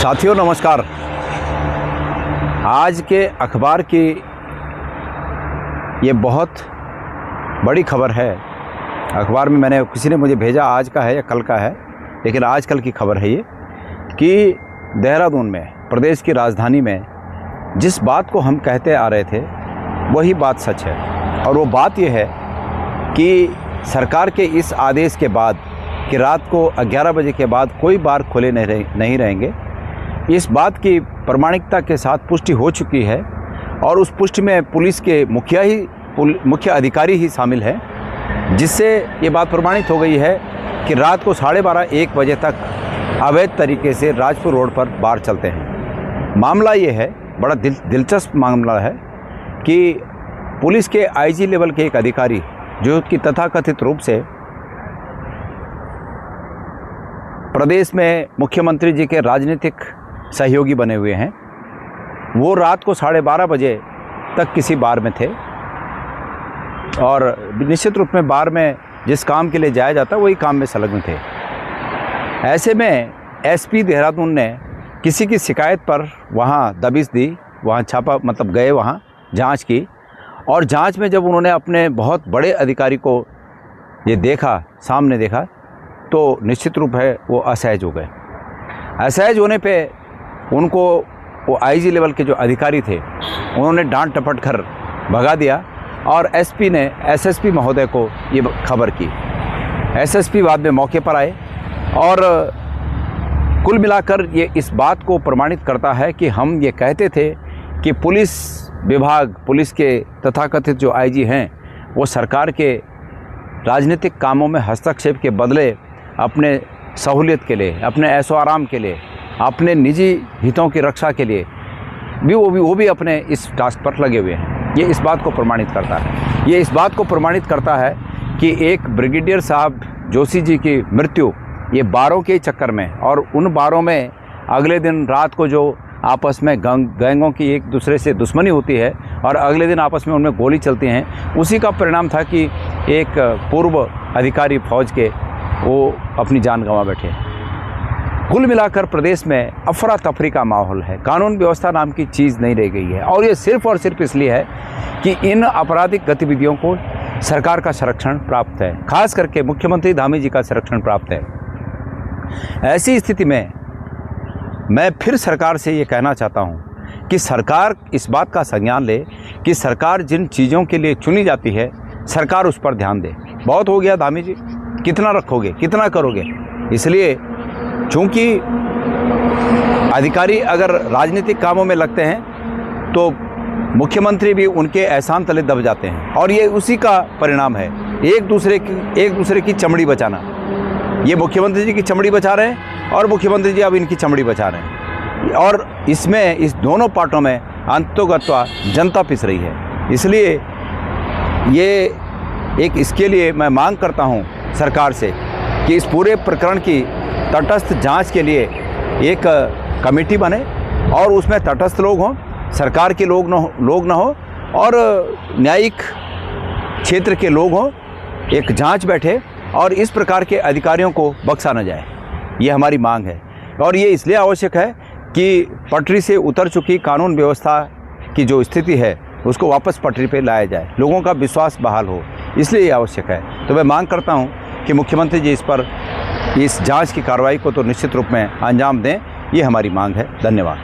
साथियों नमस्कार। आज के अखबार की ये बहुत बड़ी खबर है। अखबार में किसी ने मुझे भेजा, आज का है या कल का है, लेकिन आजकल की खबर है ये कि देहरादून में, प्रदेश की राजधानी में, जिस बात को हम कहते आ रहे थे वही बात सच है। और वो बात ये है कि सरकार के इस आदेश के बाद कि रात को 11 बजे के बाद कोई बार खुले नहीं रहेंगे, इस बात की प्रामाणिकता के साथ पुष्टि हो चुकी है। और उस पुष्टि में पुलिस के मुख्य अधिकारी ही शामिल हैं, जिससे ये बात प्रमाणित हो गई है कि रात को 12:30-1 बजे तक अवैध तरीके से राजपुर रोड पर बार चलते हैं। मामला ये है, बड़ा दिलचस्प मामला है कि पुलिस के आईजी लेवल के एक अधिकारी, जो कि तथाकथित रूप से प्रदेश में मुख्यमंत्री जी के राजनीतिक सहयोगी बने हुए हैं, वो रात को 12:30 बजे तक किसी बार में थे। और निश्चित रूप में बार में जिस काम के लिए जाया जाता वही काम में संलग्न थे। ऐसे में एसपी देहरादून ने किसी की शिकायत पर वहाँ दबिश दी, वहाँ छापा गए, वहाँ जांच की। और जांच में जब उन्होंने अपने बहुत बड़े अधिकारी को ये देखा, सामने देखा, तो निश्चित रूप है वो असहज हो गए। असहज होने पे उनको वो आईजी लेवल के जो अधिकारी थे उन्होंने डांट टपट कर भगा दिया और एसपी ने एसएसपी महोदय को ये खबर की। एसएसपी बाद में मौके पर आए और कुल मिलाकर ये इस बात को प्रमाणित करता है कि हम ये कहते थे कि पुलिस विभाग, पुलिस के तथाकथित जो आईजी हैं, वो सरकार के राजनीतिक कामों में हस्तक्षेप के बदले अपने सहूलियत के लिए, अपने ऐशो आराम के लिए, अपने निजी हितों की रक्षा के लिए वो भी अपने इस टास्क पर लगे हुए हैं। ये इस बात को प्रमाणित करता है। ये इस बात को प्रमाणित करता है कि एक ब्रिगेडियर साहब जोशी जी की मृत्यु ये बारों के चक्कर में, और उन बारों में अगले दिन रात को जो आपस में गैंगों की एक दूसरे से दुश्मनी होती है और अगले दिन आपस में उनमें गोली चलती हैं, उसी का परिणाम था कि एक पूर्व अधिकारी फौज के वो अपनी जान गंवा बैठे। कुल मिलाकर प्रदेश में अफरा तफरी का माहौल है। कानून व्यवस्था नाम की चीज़ नहीं रह गई है। और ये सिर्फ और सिर्फ इसलिए है कि इन आपराधिक गतिविधियों को सरकार का संरक्षण प्राप्त है, खास करके मुख्यमंत्री धामी जी का संरक्षण प्राप्त है। ऐसी स्थिति में मैं फिर सरकार से ये कहना चाहता हूँ कि सरकार इस बात का संज्ञान ले कि सरकार जिन चीज़ों के लिए चुनी जाती है, सरकार उस पर ध्यान दे। बहुत हो गया धामी जी, कितना रखोगे, कितना करोगे। इसलिए चूँकि अधिकारी अगर राजनीतिक कामों में लगते हैं तो मुख्यमंत्री भी उनके एहसान तले दब जाते हैं, और ये उसी का परिणाम है। एक दूसरे की चमड़ी बचाना। ये मुख्यमंत्री जी की चमड़ी बचा रहे हैं और मुख्यमंत्री जी अब इनकी चमड़ी बचा रहे हैं, और इसमें इस दोनों पार्टों में अंततोगत्वा जनता पिस रही है। इसलिए इसके लिए मैं मांग करता हूं सरकार से कि इस पूरे प्रकरण की तटस्थ जांच के लिए एक कमेटी बने और उसमें तटस्थ लोग हों, सरकार के लोग न हो और न्यायिक क्षेत्र के लोग हों। एक जांच बैठे और इस प्रकार के अधिकारियों को बख्शा न जाए, ये हमारी मांग है। और ये इसलिए आवश्यक है कि पटरी से उतर चुकी कानून व्यवस्था की जो स्थिति है उसको वापस पटरी पे लाया जाए, लोगों का विश्वास बहाल हो, इसलिए ये आवश्यक है। तो मैं मांग करता हूँ कि मुख्यमंत्री जी इस जांच की कार्रवाई को तो निश्चित रूप में अंजाम दें, ये हमारी मांग है। धन्यवाद।